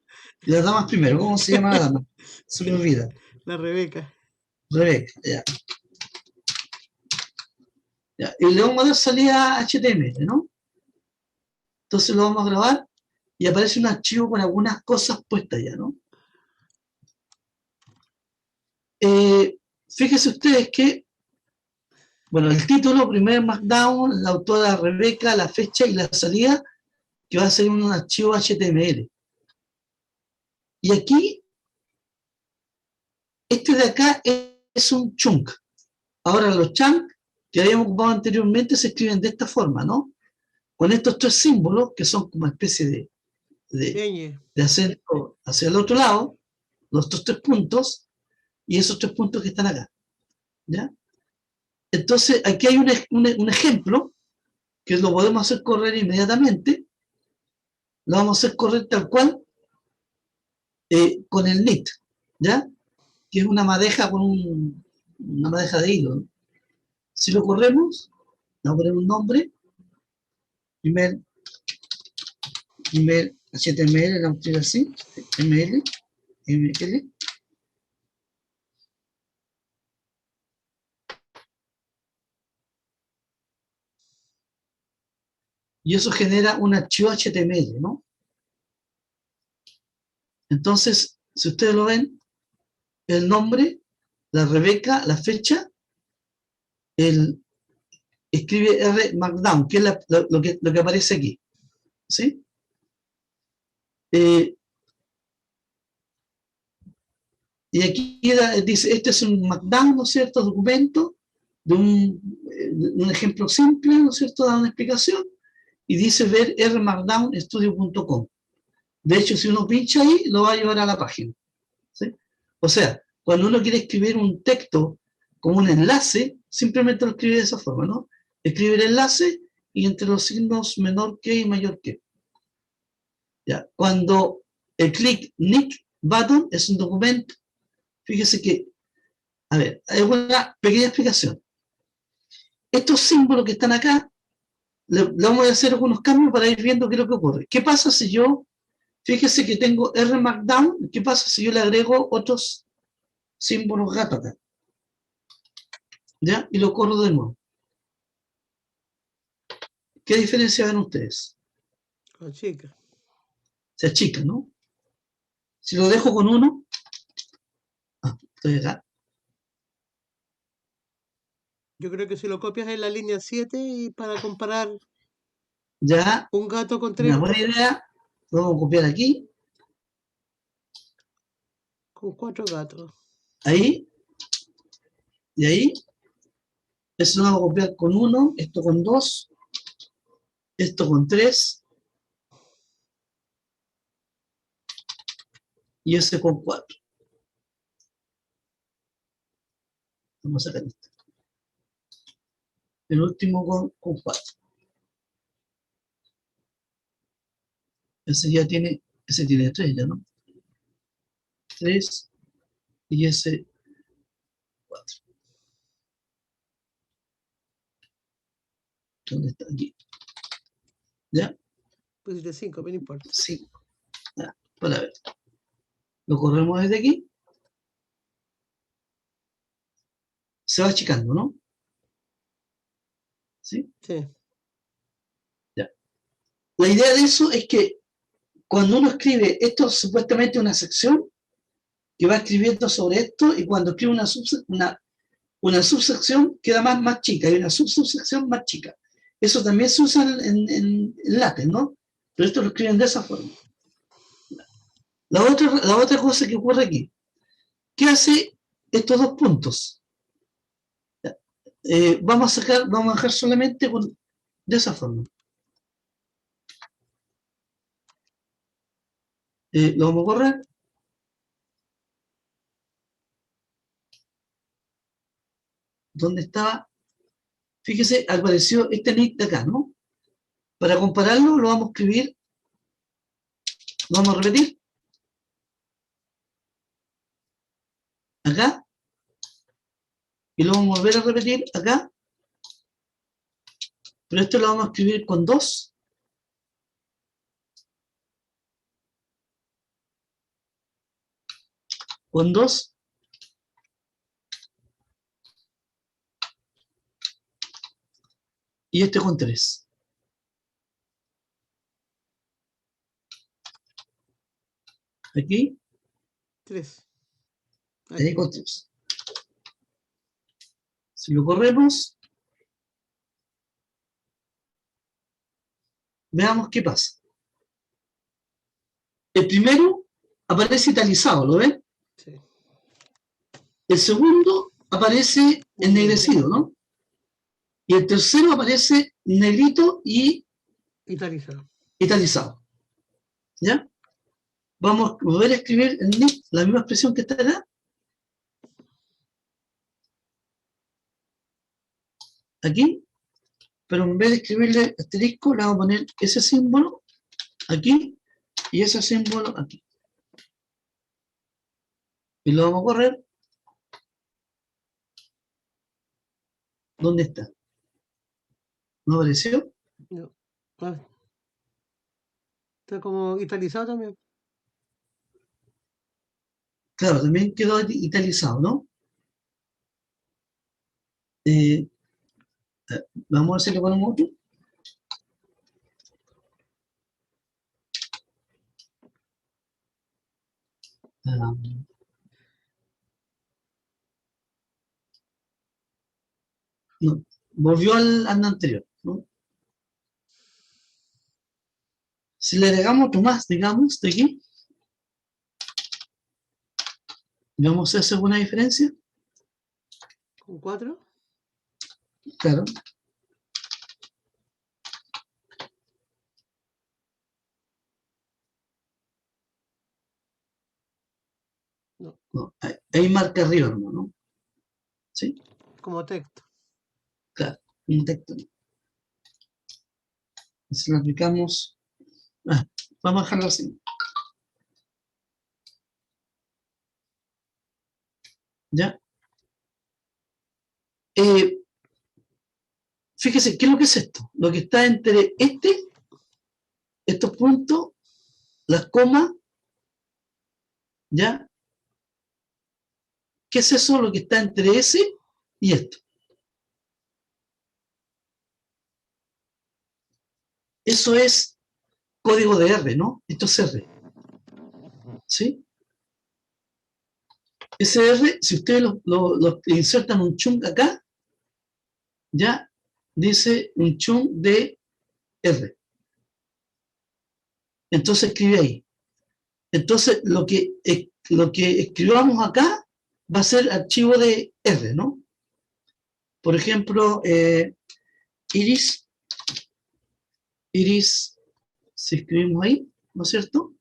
Y las damas primero. ¿Cómo se llama la dama? Se me olvida. La Rebeca. Rebeca, ya. Ya. Y le vamos a dar salida HTML, ¿no? Entonces lo vamos a grabar y aparece un archivo con algunas cosas puestas ya, ¿no? Fíjense ustedes que, bueno, el título, primer Markdown, la autora Rebeca, la fecha y la salida, que va a ser un archivo HTML. Y aquí, este de acá es un chunk. Ahora los chunks que habíamos ocupado anteriormente se escriben de esta forma, ¿no? Con estos tres símbolos, que son como una especie de acento hacia el otro lado, los tres puntos, y esos 3 puntos que están acá, ¿ya? Entonces, aquí hay un ejemplo, que lo podemos hacer correr inmediatamente, lo vamos a hacer correr tal cual, con el knit, ¿ya? Que es una madeja con una madeja de hilo, ¿no? Si lo corremos, vamos a poner un nombre, primer HTML, la vamos a escribir así, ML, y eso genera un archivo HTML, ¿no? Entonces, si ustedes lo ven, el nombre, la Rebeca, la fecha, escribe R Markdown, que es lo que aparece aquí, ¿sí? Y aquí dice, este es un Markdown, ¿no es cierto?, documento, de un ejemplo simple, ¿no es cierto?, da una explicación, y dice ver rmarkdownstudio.com. De hecho, si uno pincha ahí, lo va a llevar a la página, ¿sí? O sea, cuando uno quiere escribir un texto como un enlace, simplemente lo escribe de esa forma, ¿no? Escribe el enlace y entre los signos menor que y mayor que. ¿Ya? Cuando el click nick button es un documento, fíjese que, a ver, hay una pequeña explicación. Estos símbolos que están acá, le vamos a hacer algunos cambios para ir viendo qué es lo que ocurre. ¿Qué pasa si yo, fíjese que tengo R Markdown, qué pasa si yo le agrego otros símbolos gato acá? ¿Ya? Y lo corro de nuevo. ¿Qué diferencia ven ustedes? Chica. Se achica, ¿no? Si lo dejo con 1, estoy acá. Yo creo que si lo copias en la línea 7 y para comparar Ya, un gato con 3, una buena idea. Lo vamos a copiar aquí, con 4 gatos. ahí, y ahí. Eso lo vamos a copiar con 1, esto con 2, esto con 3, y ese con 4. Vamos a sacar esto. El último con 4. Ese tiene 3 ya, ¿no? 3 y ese 4. ¿Dónde está? Aquí. ¿Ya? Pusiste 5, pero no importa. 5. Ya, para ver. Lo corremos desde aquí. Se va achicando, ¿no? ¿Sí? Sí. Ya. La idea de eso es que cuando uno escribe, esto es supuestamente una sección que va escribiendo sobre esto, y cuando escribe una subsección queda más chica, y una subsección más chica. Eso también se usa en LaTeX, ¿no? Pero esto lo escriben de esa forma. La otra cosa que ocurre aquí, ¿qué hace estos 2 puntos? Vamos a dejar solamente de esa forma. Lo vamos a correr. ¿Dónde estaba? Fíjese, apareció este nick de acá, ¿no? Para compararlo, lo vamos a escribir, lo vamos a repetir. Acá. Y lo vamos a volver a repetir acá. Pero esto lo vamos a escribir con 2. Con 2. Y este con 3. Aquí. 3. Ahí con 3. Si lo corremos, veamos qué pasa. El primero aparece italizado, ¿lo ven? Sí. El segundo aparece ennegrecido, ¿no? Y el tercero aparece negrito y Italizado. italizado. ¿Ya? Vamos a volver a escribir en nick la misma expresión que está acá. Aquí. Pero en vez de escribirle asterisco, le vamos a poner ese símbolo aquí y ese símbolo aquí. Y lo vamos a correr. ¿Dónde está? ¿No apareció? No. Ah, está como italizado también. Claro, también quedó italizado, ¿no? Vamos a ver si le ponemos otro. No, volvió al anterior, ¿no? Si le agregamos otro más, digamos, de aquí, vamos a hacer alguna diferencia. ¿Con 4? Claro. No. No, ahí marca arriba, ¿no? ¿Sí? Como texto. Claro, un texto. Si lo aplicamos, vamos a dejarlo así. ¿Ya? Fíjese, ¿qué es lo que es esto? Lo que está entre estos puntos, las comas, ¿ya? ¿Qué es eso? Lo que está entre ese y esto. Eso es código de R, ¿no? Esto es R. ¿Sí? Ese R, si ustedes lo insertan un chunk acá, ya dice un chunk de R. Entonces escribe ahí. Entonces lo que escribamos acá va a ser archivo de R, ¿no? Por ejemplo, iris, si escribimos ahí, ¿no es cierto?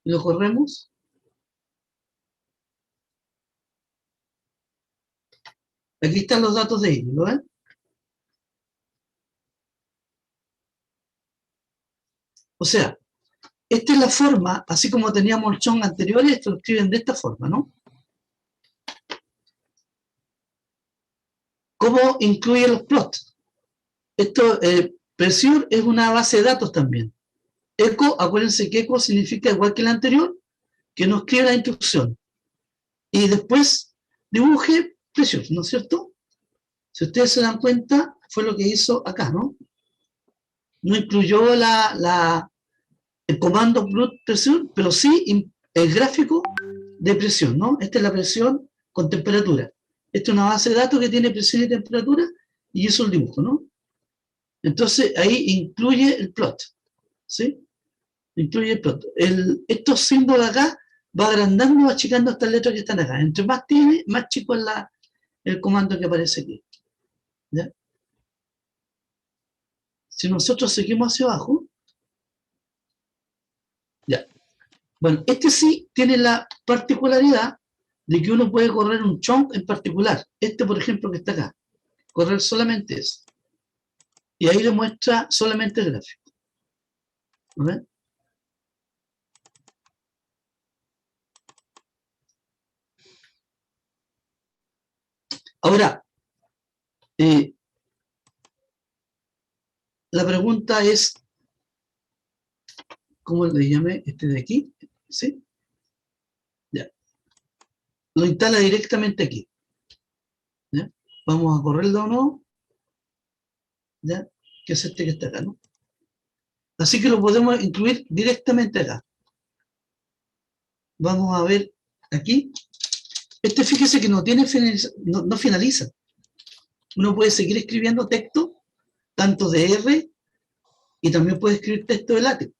Y lo corremos. Aquí están los datos de iris, ¿lo ven? O sea, esta es la forma, así como teníamos el chunk anteriores, esto lo escriben de esta forma, ¿no? ¿Cómo incluye los plots? Esto, Pressure es una base de datos también. Echo, acuérdense que echo significa igual que el anterior, que nos escribe la instrucción. Y después dibuje Pressure, ¿no es cierto? Si ustedes se dan cuenta, fue lo que hizo acá, ¿no? No incluyó el comando brut presión, pero sí el gráfico de presión, ¿no? Esta es la presión con temperatura. Esta es una base de datos que tiene presión y temperatura y hizo el dibujo, ¿no? Entonces ahí incluye el plot, ¿sí? Incluye el plot. Estos símbolos acá va agrandando o achicando estas letras que están acá. Entre más tiene, más chico es el comando que aparece aquí. ¿Ya? Si nosotros seguimos hacia abajo, ya, Bueno, este sí tiene la particularidad de que uno puede correr un chunk en particular. Este, por ejemplo, que está acá. Correr solamente eso. Y ahí le muestra solamente el gráfico. ¿Ven? Ahora, la pregunta es, ¿cómo le llamé? Este de aquí, ¿sí? Ya. Lo instala directamente aquí. ¿Ya? Vamos a correrlo o no. ¿Ya? Que es este que está acá, ¿no? Así que lo podemos incluir directamente acá. Vamos a ver aquí. Este, fíjese que no tiene no finaliza. Uno puede seguir escribiendo texto, tanto de R, y también puede escribir texto de LaTeX.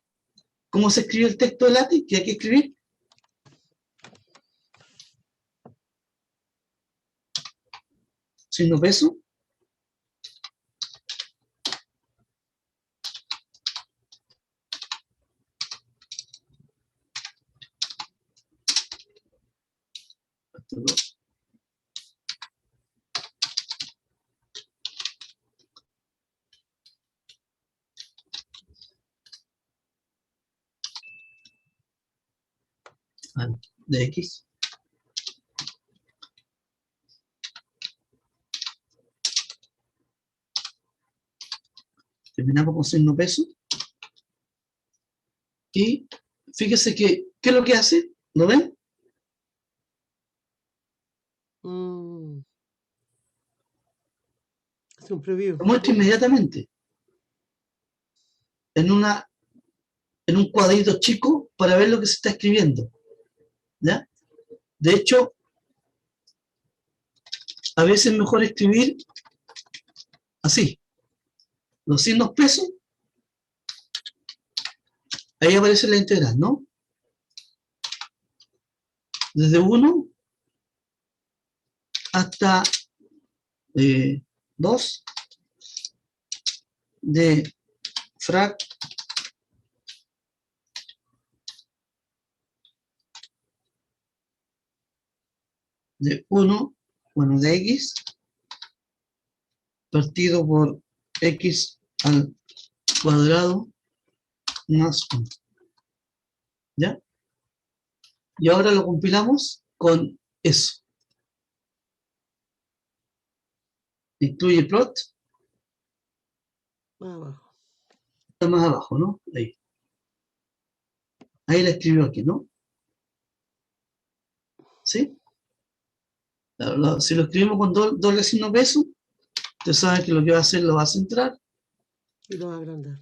¿Cómo se escribe el texto de LaTeX? ¿Qué hay que escribir? Signo peso. De X. Terminamos con signo peso. Y fíjese que, ¿qué es lo que hace? ¿Lo ven? Hace un preview. Lo muestra inmediatamente. En un cuadrito chico para ver lo que se está escribiendo. ¿Ya? De hecho, a veces es mejor escribir así. Los signos pesos. Ahí aparece la integral, ¿no? Desde 1 hasta 2 de frac de 1, bueno, de X, partido por X al cuadrado más 1. ¿Ya? Y ahora lo compilamos con eso. Incluye plot. Más abajo. Está más abajo, ¿no? Ahí. Ahí la escribió aquí, ¿no? ¿Sí? Si lo escribimos con doble signo peso, usted sabe que lo que va a hacer lo va a centrar Y lo va a agrandar.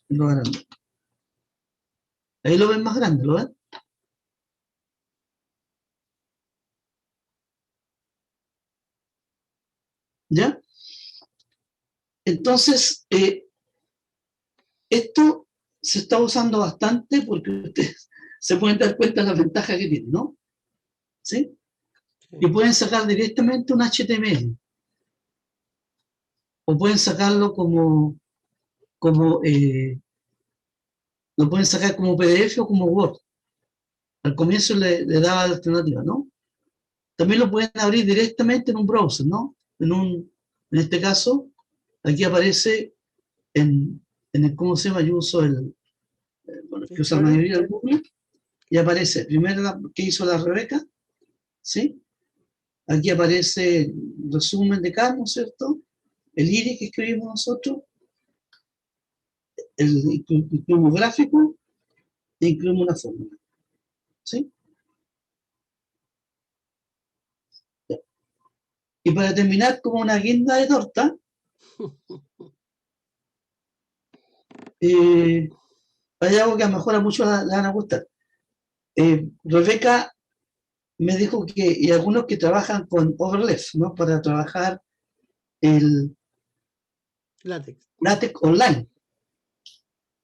y lo va a agrandar. Ahí lo ven más grande, ¿lo ven? ¿Ya? Entonces, esto se está usando bastante porque ustedes se pueden dar cuenta de las ventajas que tiene, ¿no? ¿Sí? Sí. Y pueden sacar directamente un HTML. O pueden sacarlo lo pueden sacar como PDF o como Word. Al comienzo le daba la alternativa, ¿no? También lo pueden abrir directamente en un browser, ¿no? En este caso, aquí aparece en el, ¿cómo se llama? Yo uso bueno, que usa la mayoría del Google, y aparece primero que hizo la Rebeca, ¿sí? Aquí aparece el resumen de cada, ¿no es cierto? El IRI que escribimos nosotros, incluimos gráfico e incluimos una fórmula, ¿sí? Ya. Y para terminar, como una guinda de torta, hay algo que a lo mejor a muchos le van a gustar. Rebeca me dijo que, y algunos que trabajan con Overleft, ¿no? Para trabajar el LaTeX online.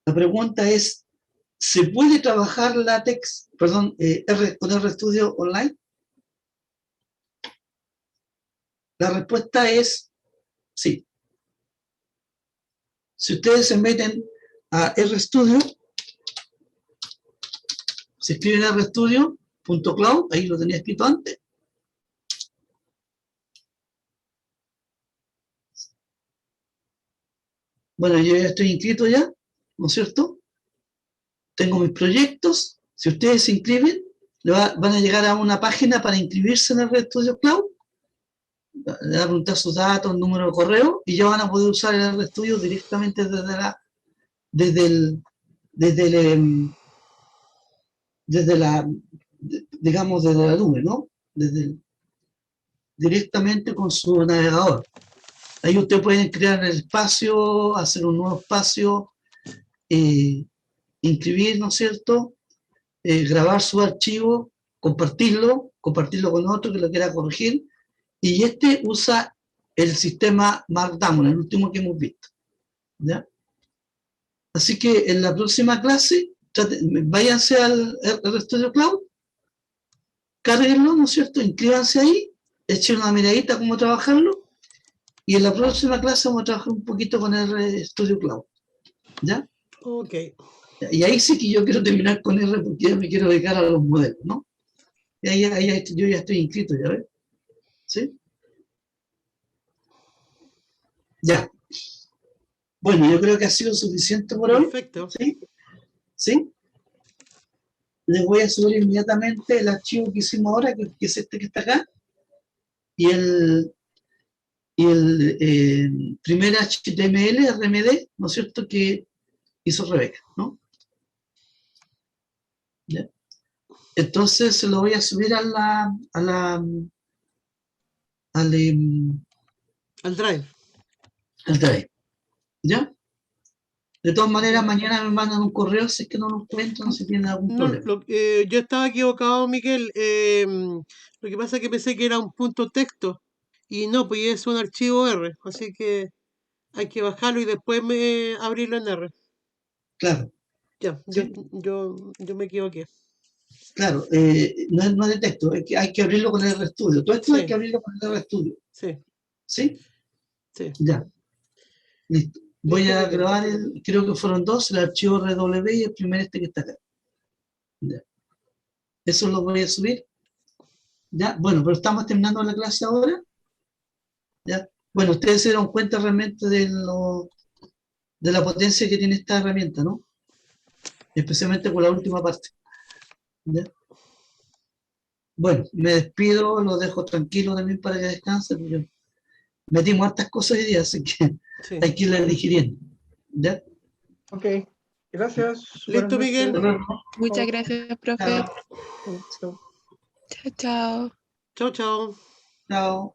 La pregunta es, ¿se puede trabajar LaTeX, perdón, con RStudio online? La respuesta es sí. Si ustedes se meten a RStudio, Se escribe en rstudio.cloud, ahí lo tenía escrito antes. Bueno, yo ya estoy inscrito ya, ¿no es cierto? Tengo mis proyectos. Si ustedes se inscriben, van a llegar a una página para inscribirse en el RStudio Cloud. Le van a preguntar sus datos, número de correo, y ya van a poder usar el RStudio directamente digamos, desde la nube, ¿no? Directamente con su navegador. Ahí ustedes pueden crear el espacio, hacer un nuevo espacio, inscribir, ¿no es cierto? Grabar su archivo, compartirlo con otro que lo quiera corregir, y este usa el sistema Markdown, el último que hemos visto, ¿ya? Así que en la próxima clase, váyanse al RStudio Cloud, cárguenlo, ¿no es cierto? Inscríbanse ahí, echen una miradita a cómo trabajarlo, y en la próxima clase vamos a trabajar un poquito con el RStudio Cloud, ¿ya? Ok. Y ahí sí que yo quiero terminar con R porque ya me quiero dedicar a los modelos, ¿no? Y ahí yo ya estoy inscrito, ¿ya ves? ¿Sí? Ya. Bueno, yo creo que ha sido suficiente por hoy. Perfecto. ¿Sí? ¿Sí? Les voy a subir inmediatamente el archivo que hicimos ahora, que es este que está acá, y el primer HTML, RMD, ¿no es cierto?, que hizo Rebeca, ¿no? ¿Ya? Entonces se lo voy a subir al Drive. Drive, ¿ya? De todas maneras, mañana me mandan un correo si es que no lo encuentran, si tienen algún No, problema. yo estaba equivocado, Miguel. Lo que pasa es que pensé que era un punto texto. Y no, pues es un archivo R. Así que hay que bajarlo y después abrirlo en R. Claro, Ya, ¿sí? yo me equivoqué. Claro, no es de texto, es que hay que abrirlo con el RStudio. Todo esto hay Sí, que abrirlo con el RStudio, sí, ¿sí? sí. Ya, listo. Voy Listo, a Miguel. grabar, creo que fueron dos, el archivo RW y el primer este que está acá. Ya. Eso lo voy a subir. Ya, bueno, pero estamos terminando la clase ahora. Ya. Bueno, ustedes se dieron cuenta realmente de la potencia que tiene esta herramienta, ¿no? Especialmente con la última parte. ¿Ya? Bueno, me despido, los dejo tranquilos también para que descansen, porque metimos hartas cosas hoy día, así que Sí. hay que irlas digiriendo. ¿Ya? Ok, gracias. Listo, Buenas Miguel. noches. Muchas gracias, profe. Chao. Chao. Chao, chao. Chao, chao. Chao.